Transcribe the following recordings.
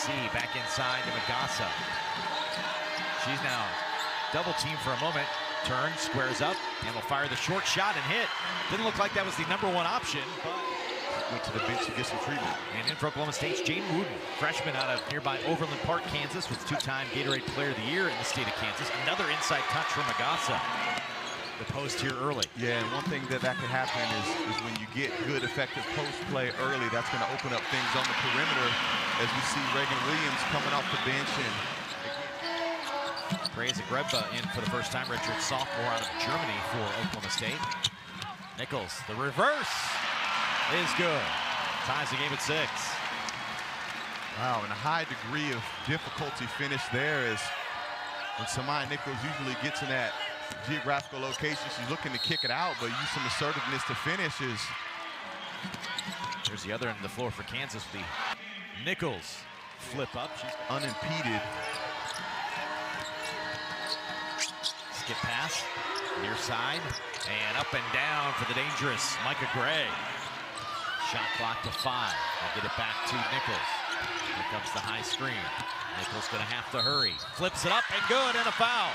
USC back inside to Magassa. She's now double teamed for a moment. Turns, squares up, and will fire the short shot and hit. Didn't look like that was the #1 option, but went to the bench to get some treatment. And in for Oklahoma State's Jane Wooten, freshman out of nearby Overland Park, Kansas, was two-time Gatorade Player of the Year in the state of Kansas. Another inside touch from Magassa. The post here early. Yeah, and one thing that could happen is when you get good, effective post play early, that's going to open up things on the perimeter as we see Reagan Williams coming off the bench. And Grace Agrebba in for the first time, redshirt sophomore out of Germany for Oklahoma State. Nichols, the reverse is good. Ties the game at 6. Wow, and a high degree of difficulty finish there is when Samaya Nichols usually gets in that geographical location. She's looking to kick it out, but use some assertiveness to finish. There's the other end of the floor for Kansas. The Nichols flip up. She's unimpeded. Skip pass, near side, and up and down for the dangerous Micah Gray. Shot clock to 5. They'll get it back to Nichols. Here comes the high screen. Nichols gonna have to hurry. Flips it up and good, and a foul.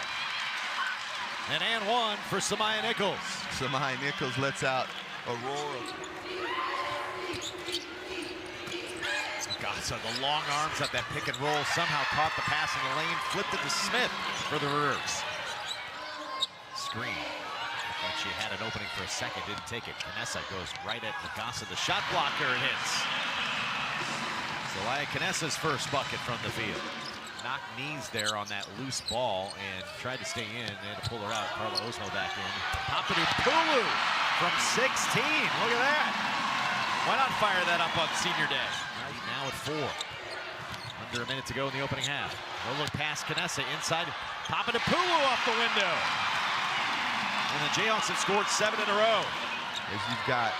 And 1 for Samaya Nichols. Samaya Nichols lets out Aurora. Magassa, the long arms at that pick and roll, somehow caught the pass in the lane, flipped it to Smith for the reverse. Screen. Like she had an opening for a second, didn't take it. Canessa goes right at Magassa, the shot blocker, and hits. Zelaya Canessa's first bucket from the field. Knocked knees there on that loose ball and tried to stay in. They had to pull her out. Carla Osmo back in. Papadopoulou from 16. Look at that. Why not fire that up on senior day? Right now at 4. Under a minute to go in the opening half. No look past Canessa inside. Papadopoulou off the window. And the Jayhawks have scored 7 in a row. As you've got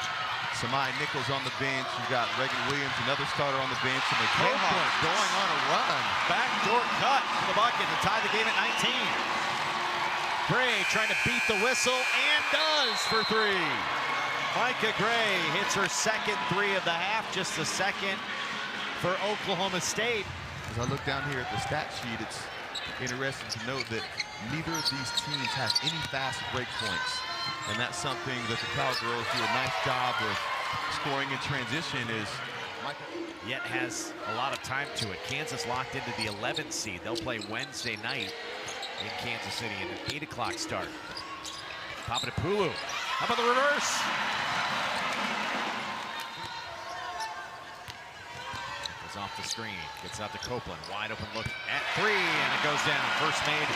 Samaya Nichols on the bench, you've got Reagan Williams, another starter on the bench, and the Jayhawks going on a run. Backdoor cut for the bucket to tie the game at 19. Gray trying to beat the whistle and does for 3. Micah Gray hits her second 3 of the half, just the second for Oklahoma State. As I look down here at the stat sheet, it's interesting to note that neither of these teams have any fast break points. And that's something that the Cowgirls do a nice job of scoring in transition. Yet has a lot of time to it. Kansas locked into the 11th seed. They'll play Wednesday night in Kansas City at an 8 o'clock start. Papadopoulou, how about the reverse? Goes off the screen, gets out to Copeland. Wide open look at 3, and it goes down. First made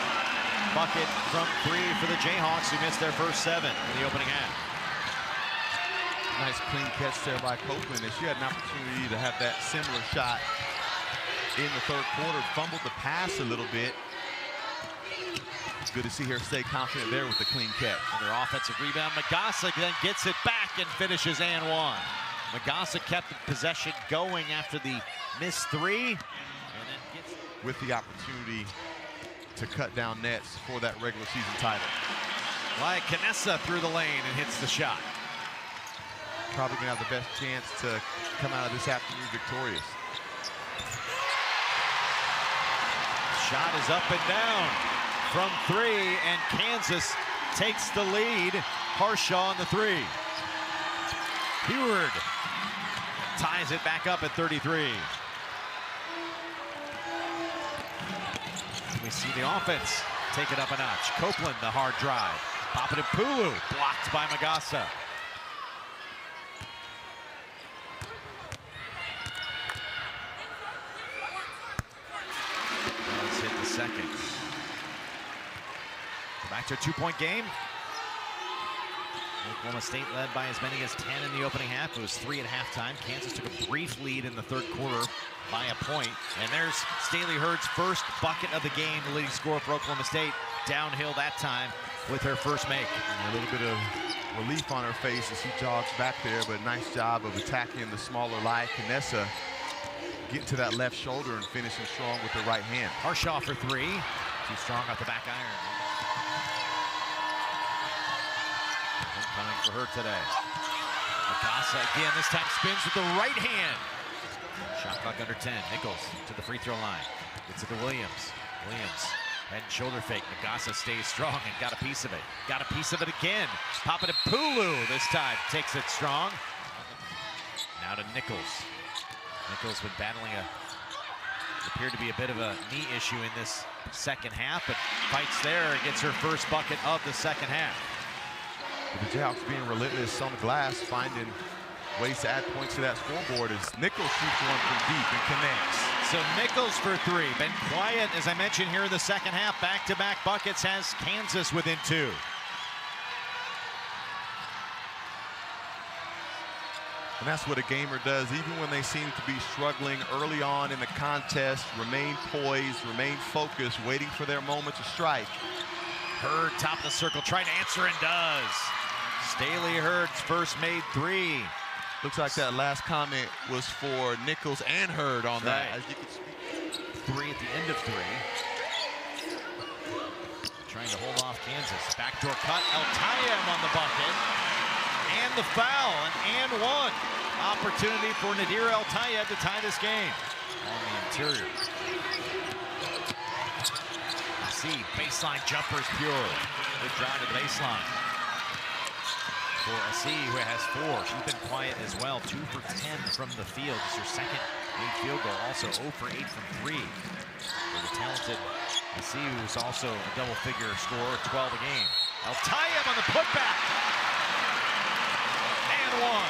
bucket from 3 for the Jayhawks, who missed their first 7 in the opening half. Nice clean catch there by Copeland, and she had an opportunity to have that similar shot in the third quarter. Fumbled the pass a little bit. It's good to see her stay confident there with the clean catch. Another offensive rebound. Magassa then gets it back and finishes and 1. Magassa kept the possession going after the missed 3, and then gets with the opportunity to cut down nets for that regular season title. Like Canessa through the lane and hits the shot. Probably gonna have the best chance to come out of this afternoon victorious. Shot is up and down from 3, and Kansas takes the lead. Harshaw on the 3. Heward ties it back up at 33. We see the offense take it up a notch. Copeland, the hard drive. Papadopoulou blocked by Magassa. Let's hit the second. Back to a 2-point game. Oklahoma State led by as many as 10 in the opening half. It was 3 at halftime. Kansas took a brief lead in the third quarter by a point. And there's Staley Hurd's first bucket of the game, the leading scorer for Oklahoma State. Downhill that time with her first make. A little bit of relief on her face as she jogs back there, but nice job of attacking the smaller Lia Canessa, getting to that left shoulder and finishing strong with the right hand. Harshaw for 3. Too strong off the back iron. Coming for her today. Magassa again, this time spins with the right hand. Shot Clock under 10. Nichols to the free throw line. Gets it to Williams. Williams, head and shoulder fake. Nagasa stays strong and got a piece of it. Got a piece of it again. Papadopoulou this time takes it strong. Now to Nichols. Nichols been battling appeared to be a bit of a knee issue in this second half, but fights there and gets her first bucket of the second half. The Jayhawks being relentless on the glass, finding ways to add points to that scoreboard as Nichols shoots one from deep and connects. So Nichols for three. Been quiet, as I mentioned here in the second half. Back-to-back buckets has Kansas within 2. And that's what a gamer does, even when they seem to be struggling early on in the contest, remain poised, remain focused, waiting for their moment to strike. Hurd, top of the circle, trying to answer and does. Staley Hurd's first made 3. Looks like that last comment was for Nichols and Hurd on that. Right. As you can see. 3 at the end of 3. Trying to hold off Kansas. Backdoor cut, El-Tayeb on the bucket. And the foul, and one. Opportunity for Nadir El-Tayeb to tie this game. On the interior. See, baseline jumpers pure. Good drive to the baseline. For Assi, who has 4. She's been quiet as well. 2 for 10 from the field. It's her second made field goal. Also 0 for 8 from 3. For the talented Assi, who's also a double-figure scorer, 12 a game. El-Tayeb on the putback. And 1.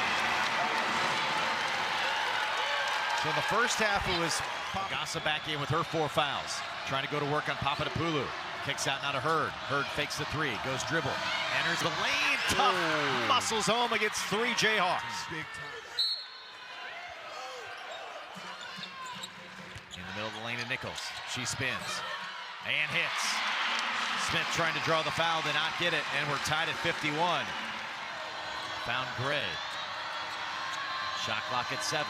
So in the first half, it was Nagasa back in with her 4 fouls. Trying to go to work on Papadopoulou. Kicks out now to Hurd. Hurd fakes the 3, goes dribble. Enters the lane, tough. Muscles home against 3 Jayhawks. Big time. In the middle of the lane to Nichols. She spins and hits. Smith trying to draw the foul, did not get it, and we're tied at 51. Found Gray. Shot clock at 7.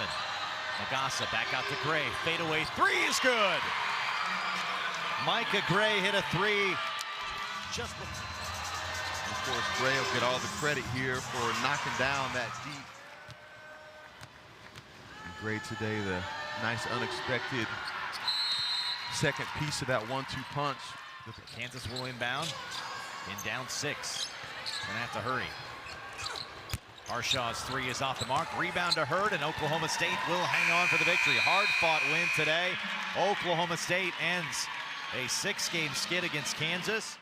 Nagasa back out to Gray. Fadeaway 3 is good. Micah Gray hit a 3. Just Of course, Gray will get all the credit here for knocking down that deep. And Gray today, the nice unexpected second piece of that 1-2 punch. Kansas will inbound and down 6. Gonna have to hurry. Harshaw's 3 is off the mark. Rebound to Hurd, and Oklahoma State will hang on for the victory. Hard-fought win today. Oklahoma State ends a 6-game skid against Kansas.